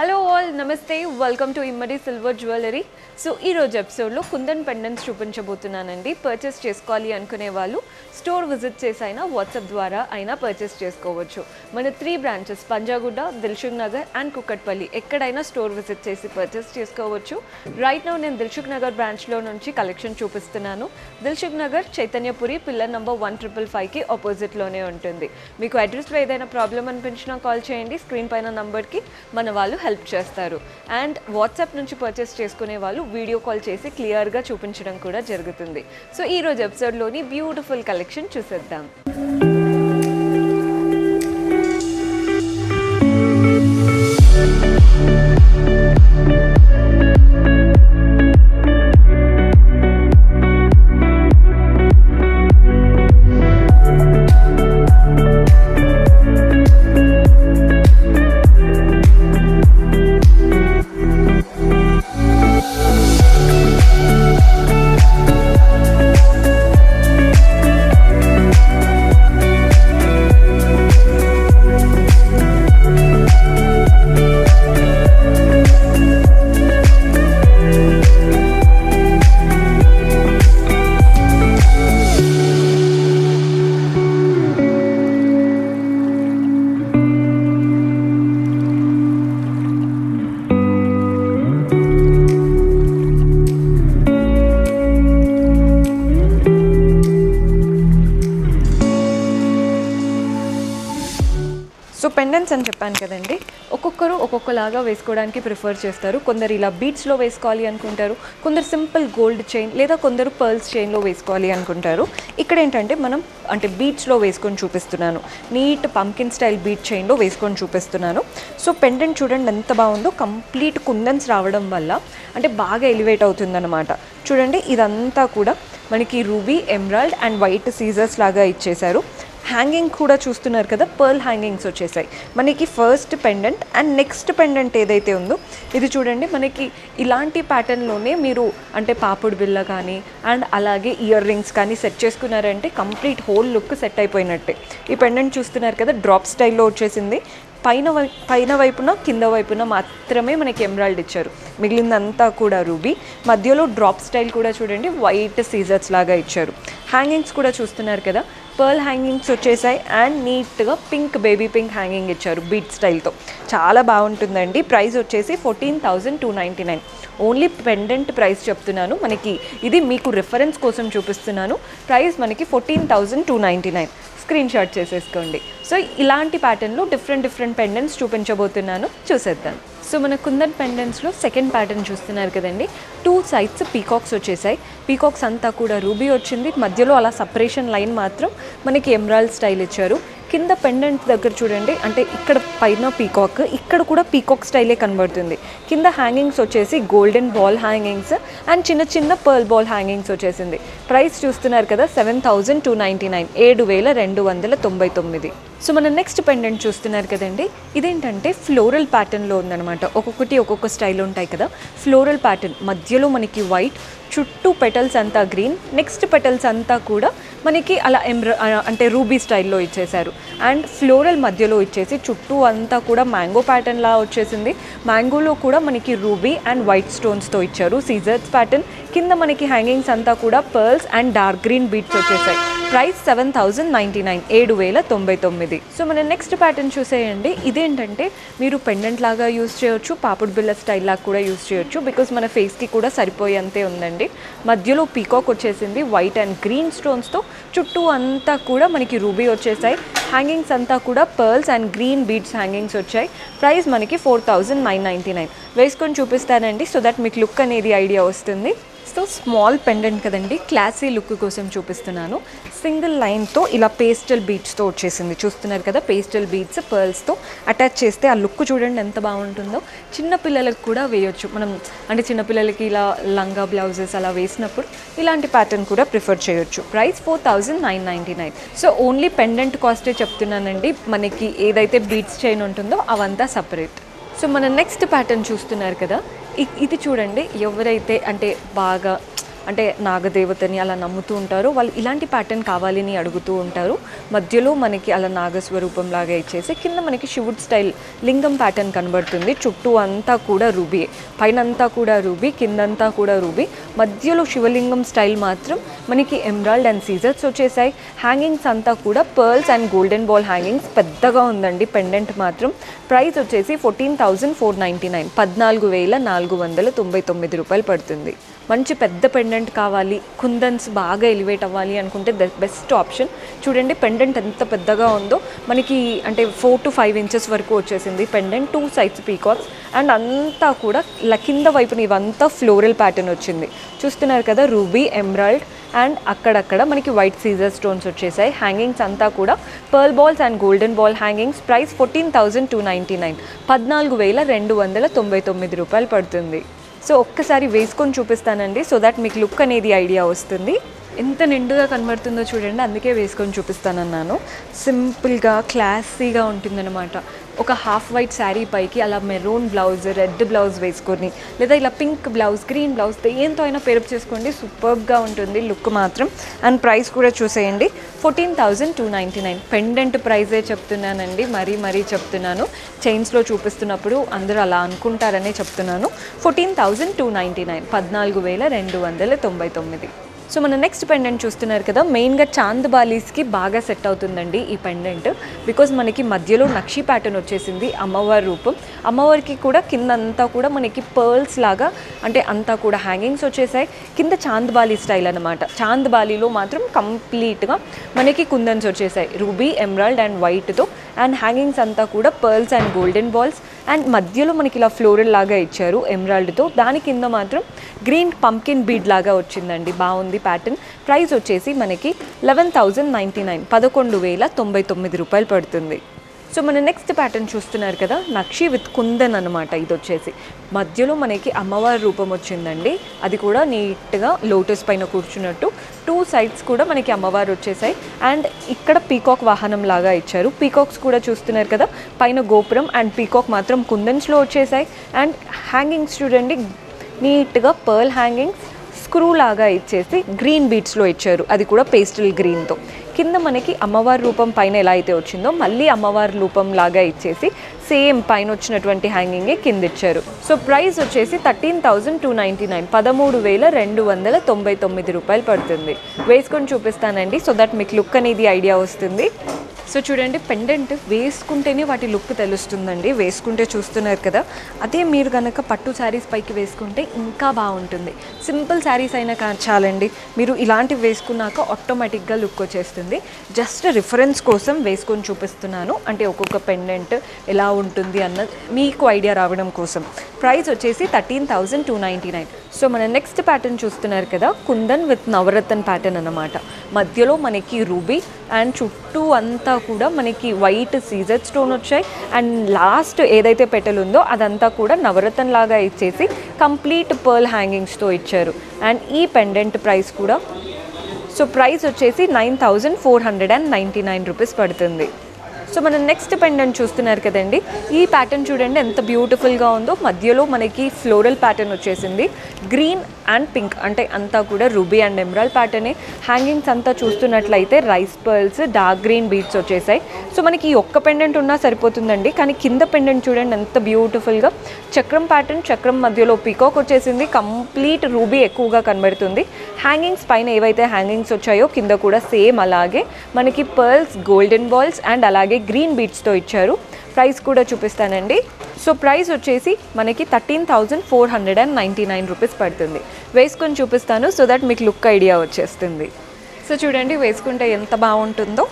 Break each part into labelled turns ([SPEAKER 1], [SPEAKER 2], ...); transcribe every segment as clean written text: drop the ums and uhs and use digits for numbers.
[SPEAKER 1] Hello all, నమస్తే, welcome to Immadi silver jewellery. So ఈరోజు ఎపిసోడ్లో కుందన్ పెండెంట్స్ చూపించబోతున్నానండి. పర్చేస్ చేసుకోవాలి అనుకునే వాళ్ళు స్టోర్ విజిట్ చేసి అయినా వాట్సాప్ ద్వారా అయినా పర్చేస్ చేసుకోవచ్చు. మన 3 బ్రాంచెస్ పంజాగుట్ట, దిల్సుఖ్ నగర్ అండ్ కుక్కట్పల్లి ఎక్కడైనా స్టోర్ విజిట్ చేసి పర్చేస్ చేసుకోవచ్చు. రైట్ నౌ నేను దిల్సుఖ్ నగర్ బ్రాంచ్లో నుంచి కలెక్షన్ చూపిస్తున్నాను. దిల్సుఖ్ నగర్ చైతన్యపురి పిల్లర్ నంబర్ 1555కి ఆపోజిట్లోనే ఉంటుంది. మీకు అడ్రస్లో ఏదైనా ప్రాబ్లం అనిపించినా కాల్ చేయండి. స్క్రీన్ పైన నంబర్కి మన వాళ్ళు హెల్ప్ చేస్తారు. అండ్ వాట్సాప్ నుంచి పర్చేస్ చేసుకునే వాళ్ళు వీడియో కాల్ చేసి క్లియర్గా చూపించడం కూడా జరుగుతుంది. సో ఈరోజు ఎపిసోడ్లోని బ్యూటిఫుల్ కలెక్షన్ చూసేద్దాం. సో పెండెంట్స్ అని చెప్పాను కదండి, ఒక్కొక్కరు ఒక్కొక్కలాగా వేసుకోవడానికి ప్రిఫర్ చేస్తారు. కొందరు ఇలా బీట్స్లో వేసుకోవాలి అనుకుంటారు, కొందరు సింపుల్ గోల్డ్ చైన్ లేదా కొందరు పర్ల్స్ చైన్లో వేసుకోవాలి అనుకుంటారు. ఇక్కడ ఏంటంటే మనం బీట్స్లో వేసుకొని చూపిస్తున్నాను. నీట్ పంకిన్ స్టైల్ బీట్ చైన్లో వేసుకొని చూపిస్తున్నాను. సో పెండెంట్ చూడండి ఎంత బాగుందో, కంప్లీట్ కుందన్స్ రావడం వల్ల బాగా ఎలివేట్ అవుతుందన్నమాట. చూడండి ఇదంతా కూడా మనకి రూబీ, ఎమరాల్డ్ అండ్ వైట్ సీజర్స్ లాగా ఇచ్చేశారు. హ్యాంగింగ్ కూడా చూస్తున్నారు కదా, పర్ల్ హ్యాంగింగ్స్ వచ్చేసాయి మనకి. First pendant and next pendant ఏదైతే ఉందో ఇది చూడండి, మనకి ఇలాంటి ప్యాటర్న్లోనే మీరు పాపుడు బిళ్ళ కానీ అండ్ అలాగే ఇయర్ రింగ్స్ కానీ సెట్ చేసుకున్నారంటే కంప్లీట్ హోల్ లుక్ సెట్ అయిపోయినట్టే. ఈ పెండెంట్ చూస్తున్నారు కదా, డ్రాప్ స్టైల్లో వచ్చేసింది. పైన వైపున కింద వైపున మాత్రమే మనకి ఎమరాల్డ్ ఇచ్చారు, మిగిలిందంతా కూడా రూబీ. మధ్యలో డ్రాప్ స్టైల్ కూడా చూడండి వైట్ సీజర్స్ లాగా ఇచ్చారు. హ్యాంగింగ్స్ కూడా చూస్తున్నారు కదా, పర్ల్ హ్యాంగింగ్స్ వచ్చేసాయి అండ్ నీట్గా పింక్, బేబీ పింక్ హ్యాంగింగ్ ఇచ్చారు బీట్ స్టైల్తో. చాలా బాగుంటుందండి. ప్రైస్ వచ్చేసి 14,299. ఓన్లీ పెండెంట్ ప్రైస్ చెప్తున్నాను, మనకి ఇది మీకు రిఫరెన్స్ కోసం చూపిస్తున్నాను. ప్రైస్ మనకి 14,299. స్క్రీన్ షాట్ చేసేసుకోండి. సో ఇలాంటి ప్యాటర్న్లో డిఫరెంట్ పెండెంట్స్ చూపించబోతున్నాను, చూసేద్దాం. సో మన కుందన్ పెండెంట్స్లో సెకండ్ ప్యాటర్న్ చూస్తున్నారు కదండి, 2 సైడ్స్ పీకాక్స్ వచ్చేసాయి. పీకాక్స్ అంతా కూడా రూబీ వచ్చింది, మధ్యలో అలా సపరేషన్ లైన్ మాత్రం మనకి ఎమరాల్డ్ స్టైల్ ఇచ్చారు. కింద పెండెంట్ దగ్గర చూడండి, ఇక్కడ పైన పీకాక్, ఇక్కడ కూడా పీకాక్ స్టైలే కనబడుతుంది. కింద హ్యాంగింగ్స్ వచ్చేసి గోల్డెన్ బాల్ హ్యాంగింగ్స్ అండ్ చిన్న పర్ల్ బాల్ హ్యాంగింగ్స్ వచ్చేసింది. ప్రైస్ చూస్తున్నారు కదా, 7,299, 7,299. సో మన నెక్స్ట్ పెండెంట్ చూస్తున్నారు కదండి, ఇదేంటంటే ఫ్లోరల్ ప్యాటర్న్లో ఉందన్నమాట. ఒక్కొక్కటి ఒక్కొక్క స్టైల్ ఉంటాయి కదా. ఫ్లోరల్ ప్యాటర్న్, మధ్యలో మనకి వైట్, చుట్టూ పెటల్స్ అంతా గ్రీన్, నెక్స్ట్ పెటల్స్ అంతా కూడా మనకి అలా రూబీ స్టైల్లో ఇచ్చేశారు. అండ్ ఫ్లోరల్ మధ్యలో ఇచ్చేసి చుట్టూ అంతా కూడా మ్యాంగో ప్యాటర్న్ లా వచ్చేసింది. మ్యాంగోలో కూడా మనకి రూబీ అండ్ వైట్ స్టోన్స్తో ఇచ్చారు సీజర్స్ ప్యాటర్న్. కింద మనకి హ్యాంగింగ్స్ అంతా కూడా pearls and dark green beats వచ్చేసాయి. ప్రైస్ 7,099, 7,099. సో మన నెక్స్ట్ ప్యాటర్న్ చూసేయండి. ఇదేంటంటే మీరు పెండెంట్ లాగా యూస్ చేయొచ్చు, పాపుడు బిళ్ళ స్టైల్ లాగా కూడా యూస్ చేయొచ్చు. బికాజ్ మన ఫేస్కి కూడా సరిపోయేంతే ఉందండి. మధ్యలో పీకాక్ వచ్చేసింది వైట్ అండ్ గ్రీన్ స్టోన్స్తో. చుట్టూ అంతా కూడా మనకి రూబీ వచ్చేసాయి. హ్యాంగింగ్స్ అంతా కూడా pearls and green beads hangings వచ్చాయి. ప్రైస్ మనకి 4,999. వేసుకొని చూపిస్తానండి, సో దట్ మీకు లుక్ అనేది ఐడియా వస్తుంది. సో స్మాల్ పెండెంట్ కదండి, క్లాసీ లుక్ కోసం చూపిస్తున్నాను. సింగిల్ లైన్తో ఇలా పేస్టల్ బీడ్స్తో వచ్చేసింది. చూస్తున్నారు కదా, పేస్టల్ బీడ్స్ పర్ల్స్తో అటాచ్ చేస్తే ఆ లుక్ చూడండి ఎంత బాగుంటుందో. చిన్నపిల్లలకు కూడా వేయొచ్చు మనం, చిన్నపిల్లలకి ఇలా లంగా బ్లౌజెస్ అలా వేసినప్పుడు ఇలాంటి ప్యాటర్న్ కూడా ప్రిఫర్ చేయొచ్చు. ప్రైస్ 4,999. సో ఓన్లీ పెండెంట్ కాస్టే చెప్తున్నానండి, మనకి ఏదైతే బీడ్స్ చైన్ ఉంటుందో అవంతా సపరేట్. సో మన నెక్స్ట్ ప్యాటర్న్ చూస్తున్నారు కదా, ఇది చూడండి, ఎవరైతే బాగా అంటే నాగదేవతని అలా నమ్ముతూ ఉంటారో వాళ్ళు ఇలాంటి ప్యాటర్న్ కావాలని అడుగుతూ ఉంటారు. మధ్యలో మనకి అలా నాగస్వరూపం లాగా ఇచ్చేసి కింద మనకి శివుడ్ స్టైల్ లింగం ప్యాటర్న్ కనబడుతుంది. చుట్టూ అంతా కూడా రూబీ, పైన అంతా కూడా రూబీ, కిందంతా కూడా రూబీ, మధ్యలో శివలింగం స్టైల్ మాత్రం మనకి ఎమరాల్డ్ అండ్ సీజర్స్ వచ్చేసాయి. హ్యాంగింగ్స్ అంతా కూడా pearls and golden ball hangings, పెద్దగా ఉందండి పెండెంట్ మాత్రం. ప్రైస్ వచ్చేసి 14,499, 14,499 రూపాయలు పడుతుంది. మంచి పెద్ద పెండెంట్ కావాలి, కుందన్స్ బాగా ఎలివేట్ అవ్వాలి అనుకుంటే బెస్ట్ ఆప్షన్. చూడండి పెండెంట్ ఎంత పెద్దగా ఉందో, మనకి అంటే 4 to 5 inches వరకు వచ్చేసింది పెండెంట్, 2 sides పీకాక్స్ అండ్ అంతా కూడా కింద వైపున ఇవంతా ఫ్లోరల్ ప్యాటర్న్ వచ్చింది. చూస్తున్నారు కదా, రూబీ, ఎమరాల్డ్ అండ్ అక్కడక్కడ మనకి వైట్ సీజర్ స్టోన్స్ వచ్చేసాయి. హ్యాంగింగ్స్ అంతా కూడా pearl balls and golden ball hangings. Price 14,299, 14,299 రూపాయలు పడుతుంది. సో ఒక్కసారి వేసుకొని చూపిస్తానండి, సో దట్ మీకు లుక్ అనేది ఐడియా వస్తుంది. ఎంత నిండుగా కనబడుతుందో చూడండి, అందుకే వేసుకొని చూపిస్తానన్నాను. సింపుల్గా క్లాసీగా ఉంటుందన్నమాట. ఒక హాఫ్ వైట్ శారీ పైకి అలా మెరూన్ బ్లౌజ్, రెడ్ బ్లౌజ్ వేసుకొని, లేదా ఇలా పింక్ బ్లౌజ్, గ్రీన్ బ్లౌజ్ దేంతో అయినా పేరప్ చేసుకోండి, సూపర్గా ఉంటుంది లుక్ మాత్రం. అండ్ ప్రైస్ కూడా చూసేయండి, 14,299. పెండెంట్ ప్రైజే చెప్తున్నానండి, మరీ చెప్తున్నాను. చైన్స్లో చూపిస్తున్నప్పుడు అందరూ అలా అనుకుంటారనే చెప్తున్నాను. 14,299, 14,299. సో మన నెక్స్ట్ పెండెంట్ చూస్తున్నారు కదా, మెయిన్గా చాంద్ బాలీస్కి బాగా సెట్ అవుతుందండి ఈ పెండెంట్. బికాజ్ మనకి మధ్యలో నక్షి ప్యాటర్న్ వచ్చేసింది, అమ్మవారి రూపం. అమ్మవారికి కూడా కింద అంతా కూడా మనకి పర్ల్స్ లాగా, అంటే అంతా కూడా హ్యాంగింగ్స్ వచ్చేసాయి. కింద చాంద్ బాలీ స్టైల్ అనమాట. చాంద్ బాలీలో మాత్రం కంప్లీట్గా మనకి కుందన్స్ వచ్చేసాయి, రూబీ, ఎమరాల్డ్ అండ్ వైట్తో. అండ్ హ్యాంగింగ్స్ అంతా కూడా pearls and golden balls. And మధ్యలో మనకి ఇలా ఫ్లోరల్ లాగా ఇచ్చారు ఎమరాల్డ్తో. దాని కింద మాత్రం గ్రీన్ పంకిన్ బీడ్ లాగా వచ్చిందండి, బాగుంది ప్యాటర్న్. ప్రైస్ వచ్చేసి మనకి 11,099, 11,099 రూపాయలు పడుతుంది. సో మన నెక్స్ట్ ప్యాటర్న్ చూస్తున్నారు కదా, నక్షి విత్ కుందన్ అనమాట. ఇది వచ్చేసి మధ్యలో మనకి అమ్మవారి రూపం వచ్చిందండి, అది కూడా నీట్గా లోటస్ పైన కూర్చున్నట్టు. 2 sides కూడా మనకి అమ్మవారు వచ్చేసాయి. అండ్ ఇక్కడ పీకాక్ వాహనం లాగా ఇచ్చారు. పీకాక్స్ కూడా చూస్తున్నారు కదా, పైన గోపురం అండ్ పీకాక్ మాత్రం కుందన్స్లో వచ్చేసాయి. అండ్ హ్యాంగింగ్స్ చూడండి, నీట్గా పర్ల్ హ్యాంగింగ్స్ స్క్రూ లాగా ఇచ్చేసి గ్రీన్ బీట్స్లో ఇచ్చారు, అది కూడా పేస్టల్ గ్రీన్తో. కింద మనకి అమ్మవారి రూపం పైన ఎలా అయితే వచ్చిందో మళ్ళీ అమ్మవారి రూపం లాగా ఇచ్చేసి సేమ్ పైన వచ్చినటువంటి హ్యాంగింగే కింద ఇచ్చారు. సో ప్రైస్ వచ్చేసి 13,299, 13,299 రూపాయలు పడుతుంది. వేసుకొని చూపిస్తానండి, సో దట్ మీకు లుక్ అనేది ఐడియా వస్తుంది. సో చూడండి, పెండెంట్ వేసుకుంటేనే వాటి లుక్ తెలుస్తుందండి. వేసుకుంటే చూస్తున్నారు కదా, అదే మీరు కనుక పట్టు శారీస్ పైకి వేసుకుంటే ఇంకా బాగుంటుంది. సింపుల్ శారీస్ అయినా చాలండి, మీరు ఇలాంటివి వేసుకున్నాక ఆటోమేటిక్గా లుక్ వచ్చేస్తుంది. జస్ట్ రిఫరెన్స్ కోసం వేసుకొని చూపిస్తున్నాను, అంటే ఒక్కొక్క పెండెంట్ ఎలా ఉంటుంది అన్నది మీకు ఐడియా రావడం కోసం. ప్రైస్ వచ్చేసి 13,299. సో మన నెక్స్ట్ ప్యాటర్న్ చూస్తున్నారు కదా, కుందన్ విత్ నవరత్న ప్యాటర్న్ అన్నమాట. మధ్యలో మనకి రూబీ అండ్ చుట్టూ అంతా కూడా మనకి వైట్ సీజర్ స్టోన్ వచ్చాయి. అండ్ లాస్ట్ ఏదైతే పెటల్ ఉందో అదంతా కూడా నవరత్న లాగా ఇచ్చేసి కంప్లీట్ పర్ల్ హ్యాంగింగ్స్తో ఇచ్చారు. అండ్ ఈ పెండెంట్ ప్రైస్ కూడా, సో ప్రైస్ వచ్చేసి 9,499 రూపీస్ పడుతుంది. సో మనం నెక్స్ట్ పెండెంట్ చూస్తున్నారు కదండి, ఈ ప్యాటర్న్ చూడండి ఎంత బ్యూటిఫుల్గా ఉందో. మధ్యలో మనకి ఫ్లోరల్ ప్యాటర్న్ వచ్చేసింది, గ్రీన్ అండ్ పింక్, అంటే అంతా కూడా రూబీ అండ్ ఎమరాల్డ్ ప్యాటర్నే. హ్యాంగింగ్స్ అంతా చూస్తున్నట్లయితే rice pearls, dark green beads వచ్చేసాయి. సో మనకి ఈ ఒక్క పెండెంట్ ఉన్నా సరిపోతుందండి, కానీ కింద పెండెంట్ చూడండి ఎంత బ్యూటిఫుల్గా చక్రం ప్యాటర్న్, చక్రం మధ్యలో పీకాక్ వచ్చేసింది, కంప్లీట్ రూబీ ఎక్కువగా కనబడుతుంది. హ్యాంగింగ్స్ పైన ఏవైతే హ్యాంగింగ్స్ వచ్చాయో కింద కూడా సేమ్ అలాగే మనకి పర్ల్స్, గోల్డెన్ బాల్స్ అండ్ అలాగే గ్రీన్ బీట్స్తో ఇచ్చారు. ప్రైస్ కూడా చూపిస్తానండి. సో ప్రైస్ వచ్చేసి మనకి 13,499 రూపీస్ పడుతుంది. వేసుకొని చూపిస్తాను, సో దట్ మీకు లుక్ ఐడియా వచ్చేస్తుంది. సో చూడండి వేసుకుంటే ఎంత బాగుంటుందో.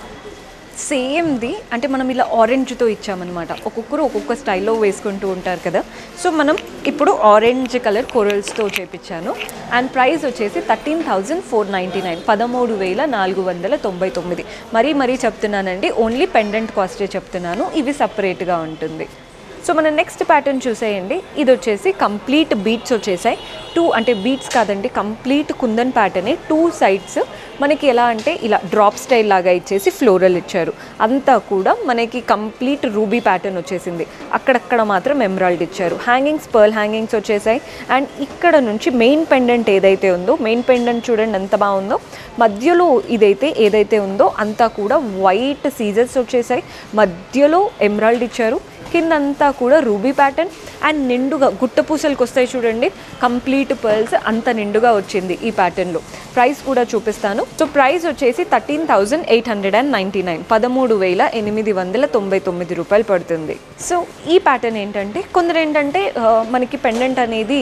[SPEAKER 1] సేమ్ది అంటే మనం ఇలా ఆరెంజ్తో ఇచ్చామన్నమాట. ఒక్కొక్కరు ఒక్కొక్క స్టైల్లో వేసుకుంటూ ఉంటారు కదా. సో మనం ఇప్పుడు ఆరెంజ్ కలర్ కొరల్స్తో చేపించాను. అండ్ ప్రైస్ వచ్చేసి 13,499, 13,499. మరీ చెప్తున్నానండి, ఓన్లీ పెండెంట్ కాస్టే చెప్తున్నాను, ఇవి సపరేట్గా ఉంటుంది. సో మన నెక్స్ట్ ప్యాటర్న్ చూసేయండి. ఇది వచ్చేసి కంప్లీట్ బీట్స్ వచ్చేసాయి. అంటే బీట్స్ కాదండి, కంప్లీట్ కుందన్ ప్యాటర్నే. 2 సైడ్స్ మనకి ఎలా అంటే ఇలా డ్రాప్ స్టైల్ లాగా ఇచ్చేసి ఫ్లోరల్ ఇచ్చారు. అంతా కూడా మనకి కంప్లీట్ రూబీ ప్యాటర్న్ వచ్చేసింది. అక్కడక్కడ మాత్రం ఎమరాల్డ్ ఇచ్చారు. హ్యాంగింగ్స్ పర్ల్ హ్యాంగింగ్స్ వచ్చేసాయి. అండ్ ఇక్కడ నుంచి మెయిన్ పెండెంట్ ఏదైతే ఉందో, మెయిన్ పెండెంట్ చూడండి ఎంత బాగుందో. మధ్యలో ఏదైతే ఉందో అంతా కూడా వైట్ సీజర్స్ వచ్చేసాయి. మధ్యలో ఎమరాల్డ్ ఇచ్చారు. కిందంతా కూడా రూబీ ప్యాటర్న్ అండ్ నిండుగా గుట్ట పూసలకు వస్తాయి చూడండి, కంప్లీట్ పర్ల్స్ అంత నిండుగా వచ్చింది ఈ ప్యాటర్న్లో. ప్రైస్ కూడా చూపిస్తాను. సో ప్రైస్ వచ్చేసి 13,899, 13,899 రూపాయలు పడుతుంది. సో ఈ ప్యాటర్న్ ఏంటంటే కొందరు ఏంటంటే మనకి పెండెంట్ అనేది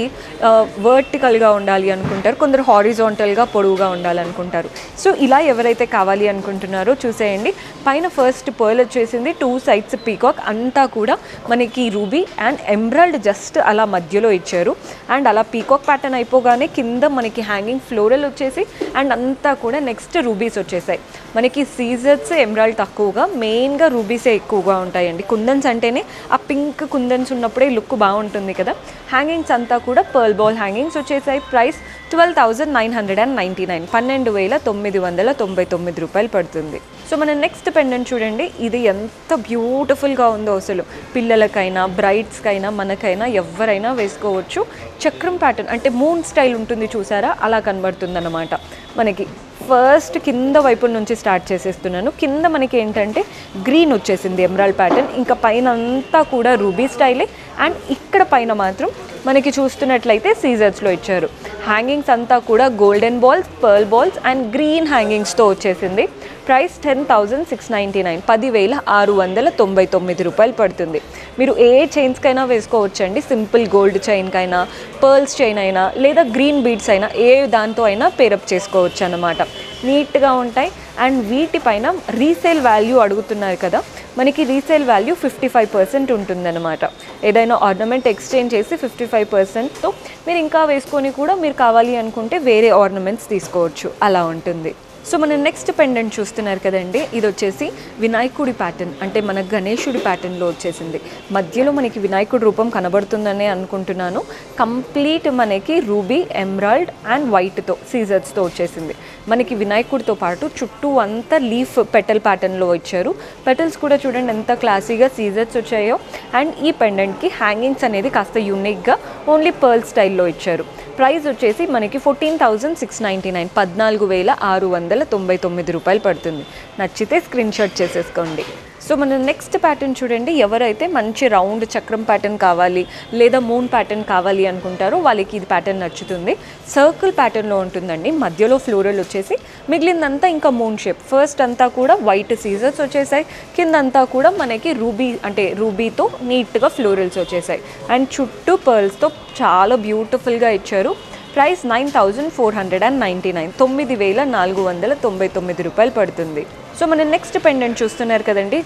[SPEAKER 1] వర్టికల్గా ఉండాలి అనుకుంటారు, కొందరు హారిజాంటల్గా పొడవుగా ఉండాలనుకుంటారు. సో ఇలా ఎవరైతే కావాలి అనుకుంటున్నారో చూసేయండి. పైన ఫస్ట్ పర్ల్ వచ్చేసింది, 2 సైడ్స్ పీకాక్, అంతా కూడా మనకి రూబీ అండ్ ఎమరాల్డ్ జస్ట్ అలా మధ్యలో ఇచ్చారు. అండ్ అలా పీకాక్ ప్యాటర్న్ అయిపోగానే కింద మనకి హ్యాంగింగ్ ఫ్లోరల్ వచ్చేసి అండ్ అంతా కూడా నెక్స్ట్ రూబీస్ వచ్చేసాయి. మనకి సీజర్స్ ఎమరాల్డ్ తక్కువగా, మెయిన్గా రూబీసే ఎక్కువగా ఉంటాయండి. కుందన్స్ అంటేనే ఆ పింక్ కుందన్స్ ఉన్నప్పుడే లుక్ బాగుంటుంది కదా. హ్యాంగింగ్స్ అంతా కూడా పర్ల్ బాల్ హ్యాంగింగ్స్ వచ్చేసాయి. ప్రైస్ 12,999, 12,999 రూపాయలు పడుతుంది. సో మన నెక్స్ట్ పెండెంట్ చూడండి. ఇది ఎంత బ్యూటిఫుల్గా ఉందో అసలు. పిల్లలకైనా బ్రైడ్స్కైనా మనకైనా ఎవరైనా వేసుకోవచ్చు. చక్రం ప్యాటర్న్ అంటే మూన్ స్టైల్ ఉంటుంది చూసారా, అలా కనబడుతుంది అన్నమాట. మనకి ఫస్ట్ కింద వైపుల నుంచి స్టార్ట్ చేసేస్తున్నాను. కింద మనకి ఏంటంటే గ్రీన్ వచ్చేసింది ఎమరాల్డ్ ప్యాటర్న్, ఇంకా పైన అంతా కూడా రూబీ స్టైలే. అండ్ ఇక్కడ పైన మాత్రం మనకి చూస్తున్నట్లయితే సీజర్స్లో ఇచ్చారు. హ్యాంగింగ్స్ అంతా కూడా golden balls, pearl balls and green హ్యాంగింగ్స్తో వచ్చేసింది. ప్రైస్ 10,699, 10,699 రూపాయలు పడుతుంది. మీరు ఏ చైన్స్కైనా వేసుకోవచ్చండి. సింపుల్ గోల్డ్ చైన్కైనా, పర్ల్స్ చైన్ అయినా, లేదా గ్రీన్ బీడ్స్ అయినా, ఏ దాంతో అయినా పేరప్ చేసుకోవచ్చు అన్నమాట. నీట్గా ఉంటాయి. అండ్ వీటిపైన రీసేల్ వాల్యూ అడుగుతున్నారు కదా, మనకి రీసేల్ వాల్యూ 55% ఉంటుందన్నమాట. ఏదైనా ఆర్నమెంట్ ఎక్స్చేంజ్ చేసి 55%తో మీరు ఇంకా వేసుకొని కూడా మీరు కావాలి అనుకుంటే వేరే ఆర్నమెంట్స్ తీసుకోవచ్చు, అలా ఉంటుంది. సో మనం నెక్స్ట్ పెండెంట్ చూస్తున్నారు కదండి. ఇది వచ్చేసి వినాయకుడి ప్యాటర్న్, అంటే మన గణేశుడి ప్యాటర్న్లో వచ్చేసింది. మధ్యలో మనకి వినాయకుడి రూపం కనబడుతుందనే అనుకుంటున్నాను. కంప్లీట్ మనకి రూబీ, ఎమరాల్డ్ అండ్ వైట్తో సీజర్స్తో వచ్చేసింది. మనకి వినాయకుడితో పాటు చుట్టూ అంతా లీఫ్ పెటల్ ప్యాటర్న్లో ఇచ్చారు. పెటల్స్ కూడా చూడండి ఎంత క్లాసీగా సీజర్స్ వచ్చాయో. అండ్ ఈ పెండెంట్కి హ్యాంగింగ్స్ అనేది కాస్త యూనిక్గా ఓన్లీ పర్ల్ స్టైల్లో ఇచ్చారు. ప్రైస్ వచ్చేసి మనకి 14,699, 14,699 రూపాయలు పడుతుంది. నచ్చితే స్క్రీన్ షాట్ చేసేసుకోండి. సో మన నెక్స్ట్ ప్యాటర్న్ చూడండి. ఎవరైతే మంచి రౌండ్ చక్రం ప్యాటర్న్ కావాలి లేదా మూన్ ప్యాటర్న్ కావాలి అనుకుంటారో వాళ్ళకి ఇది ప్యాటర్న్ నచ్చుతుంది. సర్కిల్ ప్యాటర్న్లో ఉంటుందండి. మధ్యలో ఫ్లోరల్ వచ్చేసి మిగిలిందంతా ఇంకా మూన్ షేప్. ఫస్ట్ అంతా కూడా వైట్ సీజర్స్ వచ్చేసాయి. కిందంతా కూడా మనకి రూబీ అంటే రూబీతో నీట్గా ఫ్లోరల్స్ వచ్చేసాయి. అండ్ చుట్టూ పర్ల్స్తో చాలా బ్యూటిఫుల్గా ఇచ్చారు. ప్రైస్ 9,499, 9,499 రూపాయలు పడుతుంది. సో మన నెక్స్ట్ పెండెంట్ చూస్తున్నారు కదండి.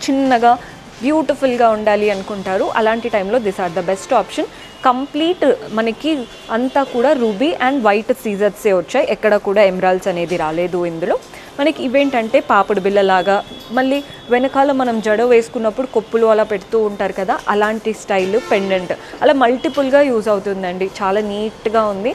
[SPEAKER 1] చిన్నగా బ్యూటిఫుల్గా ఉండాలి అనుకుంటారు. అలాంటి టైంలో this are the best option. Complete మనకి అంతా కూడా రూబీ అండ్ వైట్ సీజర్సే వచ్చాయి. ఎక్కడ కూడా ఎమరాల్డ్స్ అనేది రాలేదు ఇందులో. మనకి ఇవేంటంటే పాపిడి బిల్లలాగా, మళ్ళీ వెనకాల మనం జడ వేసుకున్నప్పుడు కొప్పులు అలా పెడుతూ ఉంటారు కదా, అలాంటి స్టైల్ పెండెంట్ అలా మల్టిపుల్గా యూజ్ అవుతుందండి. చాలా నీట్గా ఉంది,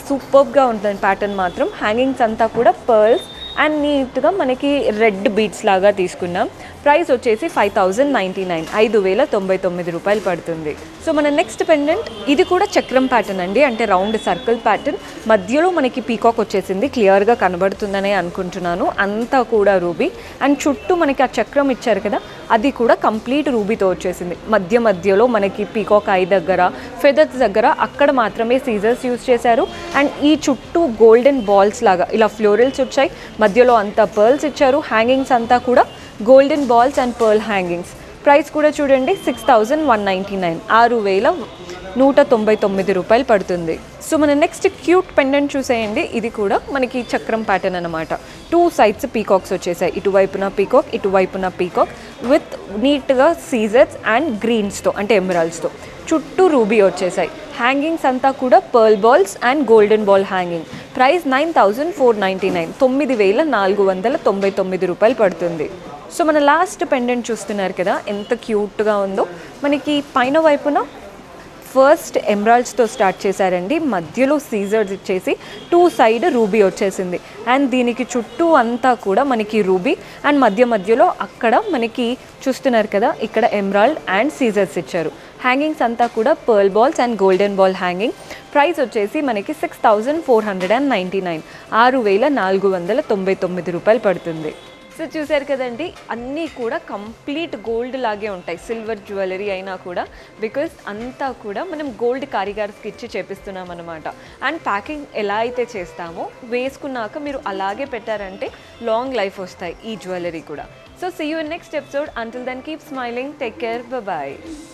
[SPEAKER 1] సూపర్గా ఉంటుంది ప్యాటర్న్ మాత్రం. హ్యాంగింగ్స్ అంతా కూడా పర్ల్స్ అండ్ నీట్గా మనకి రెడ్ బీడ్స్ లాగా తీసుకున్నాం. ప్రైస్ వచ్చేసి 5,099, 5,099 రూపాయలు పడుతుంది. సో మన నెక్స్ట్ పెండెంట్ ఇది కూడా చక్రం ప్యాటర్న్ అండి, అంటే రౌండ్ సర్కిల్ ప్యాటర్న్. మధ్యలో మనకి పీకాక్ వచ్చేసింది, క్లియర్గా కనబడుతుందనే అనుకుంటున్నాను. అంతా కూడా రూబీ అండ్ చుట్టూ మనకి ఆ చక్రం ఇచ్చారు కదా, అది కూడా కంప్లీట్ రూబీతో వచ్చేసింది. మధ్యలో మనకి పీకాక్ ఐ దగ్గర, ఫెదర్స్ దగ్గర అక్కడ మాత్రమే సీజర్స్ యూజ్ చేశారు. అండ్ ఈ చుట్టూ గోల్డెన్ బాల్స్ లాగా ఇలా ఫ్లోరల్స్ వచ్చాయి. మధ్యలో అంతా పర్ల్స్ ఇచ్చారు. హ్యాంగింగ్స్ అంతా కూడా golden balls and pearl hangings. Price కూడా చూడండి 6,199, 6,199 రూపాయలు పడుతుంది. సో మన నెక్స్ట్ క్యూట్ పెండెంట్ చూసేయండి. ఇది కూడా మనకి చక్రం ప్యాటర్న్ అనమాట. 2 సైడ్స్ పీకాక్స్ వచ్చేసాయి. ఇటువైపున పీకాక్, ఇటువైపున పీకాక్ విత్ నీట్గా సీజర్స్ అండ్ గ్రీన్స్తో అంటే ఎమరాల్డ్స్తో. చుట్టూ రూబీ వచ్చేసాయి. హ్యాంగింగ్స్ అంతా కూడా pearl balls and golden ball hanging. Price 9,499, 9,499 రూపాయలు పడుతుంది. సో మన లాస్ట్ పెండెంట్ చూస్తున్నారు కదా ఎంత క్యూట్గా ఉందో. మనకి పైన వైపున ఫస్ట్ ఎమరాల్డ్స్తో స్టార్ట్ చేశారండి, మధ్యలో సీజర్స్ ఇచ్చేసి 2 సైడ్ రూబీ వచ్చేసింది. అండ్ దీనికి చుట్టూ అంతా కూడా మనకి రూబీ అండ్ మధ్యలో అక్కడ మనకి చూస్తున్నారు కదా ఇక్కడ ఎమరాల్డ్ అండ్ సీజర్స్ ఇచ్చారు. హ్యాంగింగ్స్ అంతా కూడా pearl balls and golden ball hanging. Price వచ్చేసి మనకి 6499, 6499 రూపాయలు పడుతుంది. సో చూసారు కదండి, అన్నీ కూడా కంప్లీట్ గోల్డ్ లాగే ఉంటాయి, సిల్వర్ జ్యువెలరీ అయినా కూడా, బికాస్ అంతా కూడా మనం గోల్డ్ కారిగార్స్కి ఇచ్చి చేపిస్తున్నాం అనమాట. అండ్ ప్యాకింగ్ ఎలా అయితే చేస్తామో వేసుకున్నాక మీరు అలాగే పెట్టారంటే లాంగ్ లైఫ్ వస్తాయి ఈ జ్యువెలరీ కూడా. So see you in next episode. Until then keep smiling, take care, bye.